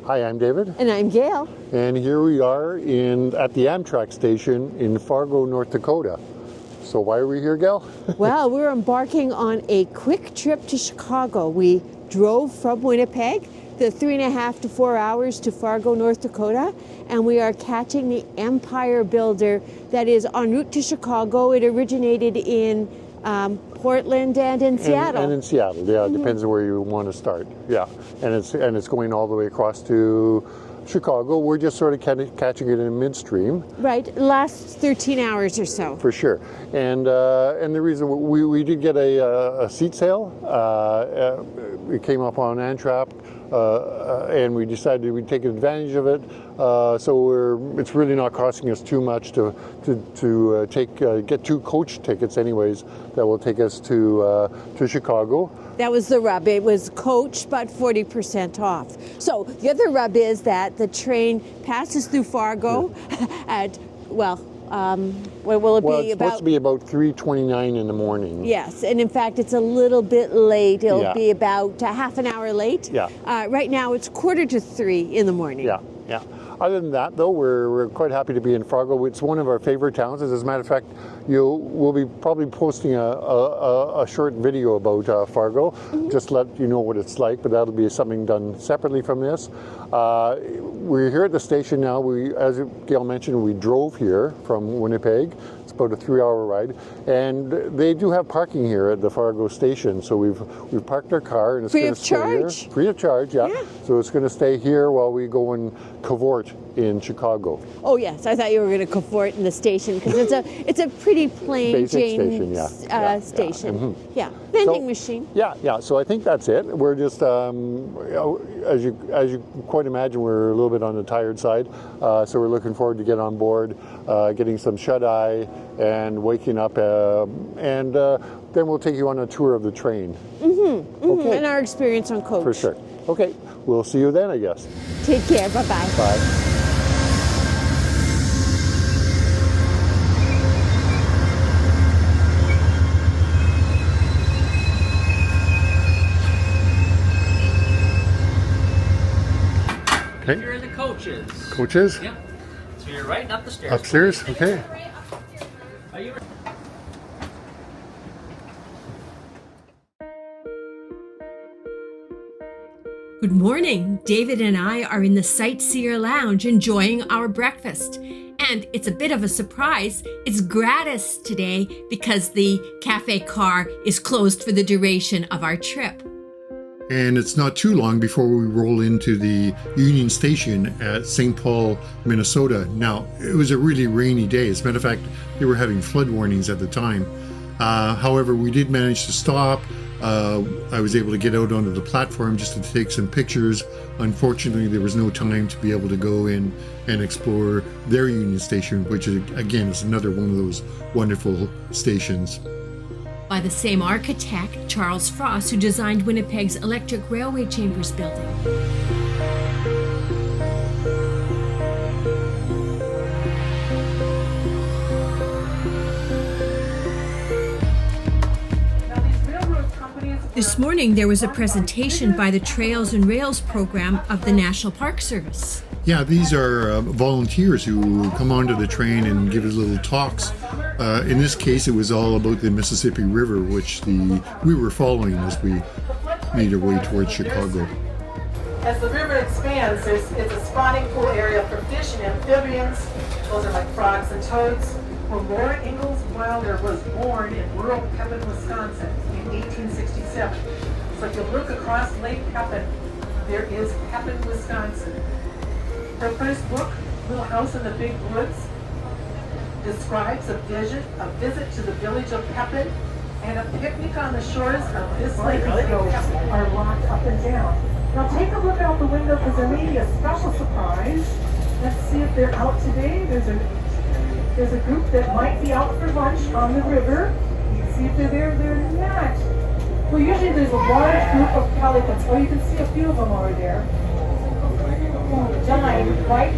Hi, I'm David. And I'm Gail. And here we are at the Amtrak station in Fargo, North Dakota. So why are we here, Gail? Well, we're embarking on a quick trip to Chicago. We drove from Winnipeg, the 3.5 to 4 hours to Fargo, North Dakota, and we are catching the Empire Builder that is en route to Chicago. It originated in Portland and in Seattle. And in Seattle, yeah. It depends on where you want to start. Yeah, and it's going all the way across to Chicago. We're just sort of catching it in midstream. Right, last 13 hours or so. For sure. And the reason we did get a seat sale. We came up on Amtrak, and we decided we'd take advantage of it. So it's really not costing us too much to get 2 coach tickets, anyways, that will take us to Chicago. That was the rub. It was coach, but 40% off. So the other rub is that the train passes through Fargo at, what will it be? It's supposed to be about 3:29 in the morning. Yes, and in fact, it's a little bit late. It'll be about half an hour late. Yeah. Right now, it's 2:45 in the morning. Yeah, yeah. Other than that, though, we're quite happy to be in Fargo. It's one of our favorite towns. As a matter of fact, we'll be probably posting a short video about Fargo, just to let you know what it's like, but that'll be something done separately from this. We're here at the station now. As Gail mentioned, we drove here from Winnipeg. It's about a 3-hour ride, and they do have parking here at the Fargo station. So we've parked our car, and it's going to stay here. Free of charge, yeah. So it's going to stay here while we go and cavort in Chicago. Oh yes, I thought you were going to cavort in the station because it's a pretty plain basic Jane station. Yeah, vending machine. Yeah. So I think that's it. We're just as you quite imagine, we're a little bit on the tired side. So we're looking forward to get on board, getting some shut eye, and waking up, and then we'll take you on a tour of the train. Okay. And our experience on coach. For sure. Okay, we'll see you then, I guess. Take care. Bye-bye. Bye. Okay. Here are the coaches. Coaches? Yep. So you're right up the stairs. Upstairs? Okay. Are you? Good morning. David and I are in the Sightseer Lounge enjoying our breakfast. And it's a bit of a surprise. It's gratis today because the cafe car is closed for the duration of our trip. And it's not too long before we roll into the Union Station at St. Paul, Minnesota. Now, it was a really rainy day. As a matter of fact, they were having flood warnings at the time. However, we did manage to stop. I was able to get out onto the platform just to take some pictures. Unfortunately, there was no time to be able to go in and explore their Union Station, which again is another one of those wonderful stations. By the same architect, Charles Frost, who designed Winnipeg's electric railway chambers building. This morning there was a presentation by the Trails and Rails program of the National Park Service. Yeah, these are volunteers who come onto the train and give us little talks. In this case, it was all about the Mississippi River, which we were following as we made our way towards Chicago. As the river expands, it's a spawning pool area for fish and amphibians. Those are like frogs and toads. Where Laura Ingalls Wilder was born in rural Pepin, Wisconsin in 1867. So if you look across Lake Pepin, there is Pepin, Wisconsin. Her first book, Little House in the Big Woods, describes a visit to the village of Pepin and a picnic on the shores of this lake. Boats are locked up and down. Now take a look out the window because there may be a special surprise. Let's see if they're out today. There's a group that might be out for lunch on the river. Let's see if they're there. They're not. Well, usually there's a large group of pelicans. Oh, you can see a few of them over there. Giant, right?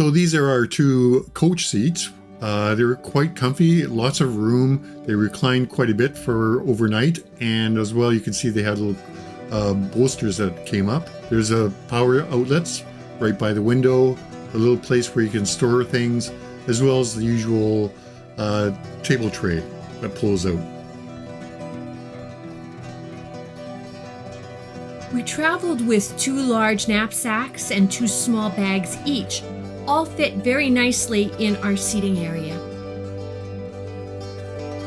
So these are our two coach seats. They're quite comfy, lots of room. They recline quite a bit for overnight, and as well you can see they had little bolsters that came up. There's power outlets right by the window, a little place where you can store things, as well as the usual table tray that pulls out. We traveled with 2 large knapsacks and 2 small bags each. All fit very nicely in our seating area.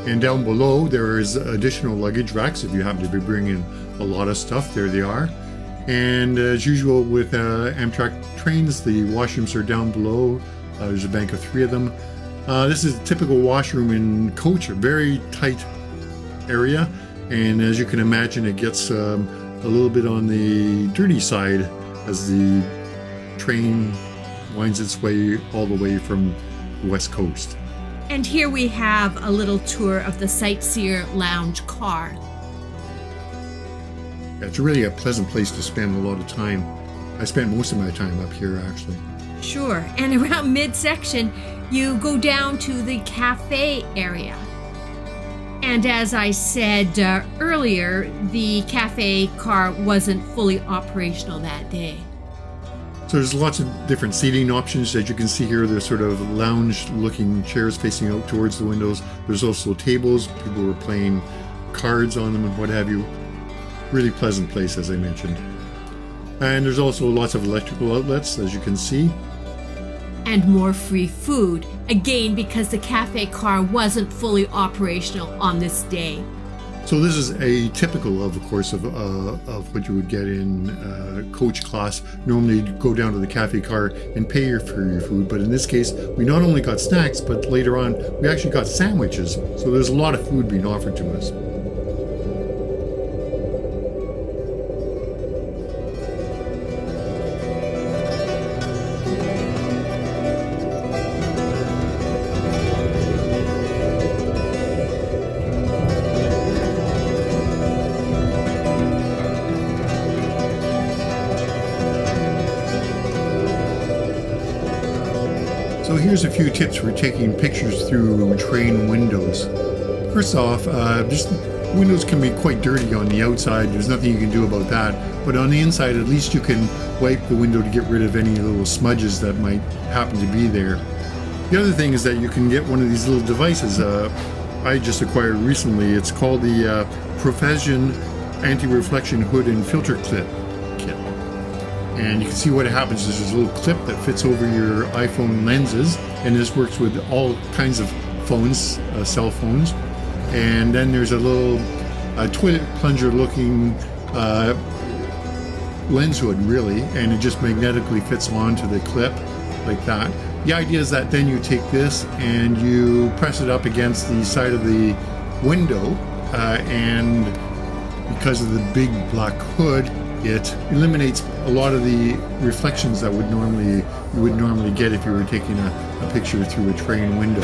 And down below there is additional luggage racks if you happen to be bringing a lot of stuff. There they are. And as usual with Amtrak trains, the washrooms are down below. There's a bank of 3 of them. This is a typical washroom in coach, a very tight area, and as you can imagine it gets a little bit on the dirty side as the train winds its way all the way from the west coast. And here we have a little tour of the Sightseer Lounge car. It's really a pleasant place to spend a lot of time. I spent most of my time up here actually. Sure, and around midsection, you go down to the cafe area. And as I said earlier, the cafe car wasn't fully operational that day. So there's lots of different seating options. As you can see here, there's sort of lounge-looking chairs facing out towards the windows. There's also tables. People were playing cards on them and what have you. Really pleasant place, as I mentioned. And there's also lots of electrical outlets, as you can see. And more free food, again because the cafe car wasn't fully operational on this day. So this is a typical of course, of what you would get in coach class. Normally you'd go down to the cafe car and pay for your food, but in this case, we not only got snacks, but later on, we actually got sandwiches. So there's a lot of food being offered to us. So here's a few tips for taking pictures through train windows. First off, just windows can be quite dirty on the outside. There's nothing you can do about that. But on the inside, at least you can wipe the window to get rid of any little smudges that might happen to be there. The other thing is that you can get one of these little devices I just acquired recently. It's called the Profession Anti-Reflection Hood and Filter Clip Kit. And you can see what happens is there's a little clip that fits over your iPhone lenses, and this works with all kinds of phones, cell phones. And then there's a little toilet plunger looking lens hood really, and it just magnetically fits onto the clip like that. The idea is that then you take this and you press it up against the side of the window, and because of the big black hood, it eliminates a lot of the reflections that you would normally get if you were taking a picture through a train window.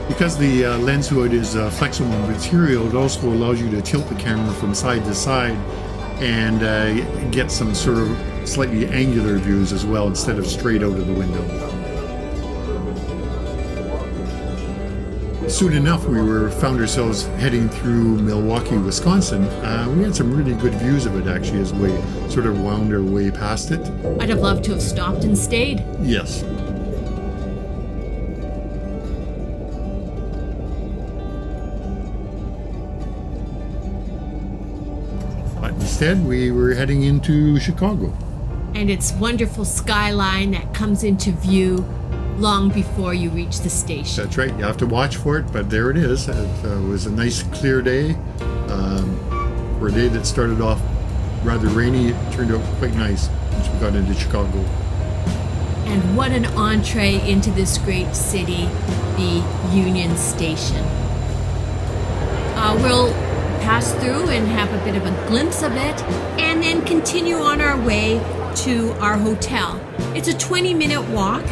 Because the lens hood is flexible material, it also allows you to tilt the camera from side to side and get some sort of slightly angular views as well instead of straight out of the window. Soon enough, we found ourselves heading through Milwaukee, Wisconsin. We had some really good views of it actually as we sort of wound our way past it. I'd have loved to have stopped and stayed. Yes. But instead, we were heading into Chicago. And its wonderful skyline that comes into view long before you reach the station. That's right. You have to watch for it, but there it is. It was a nice clear day. For a day that started off rather rainy, it turned out quite nice once we got into Chicago. And what an entree into this great city, the Union Station. We'll pass through and have a bit of a glimpse of it, and then continue on our way to our hotel. It's a 20-minute walk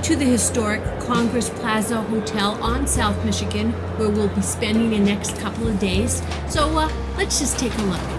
to the historic Congress Plaza Hotel on South Michigan, where we'll be spending the next couple of days. So let's just take a look.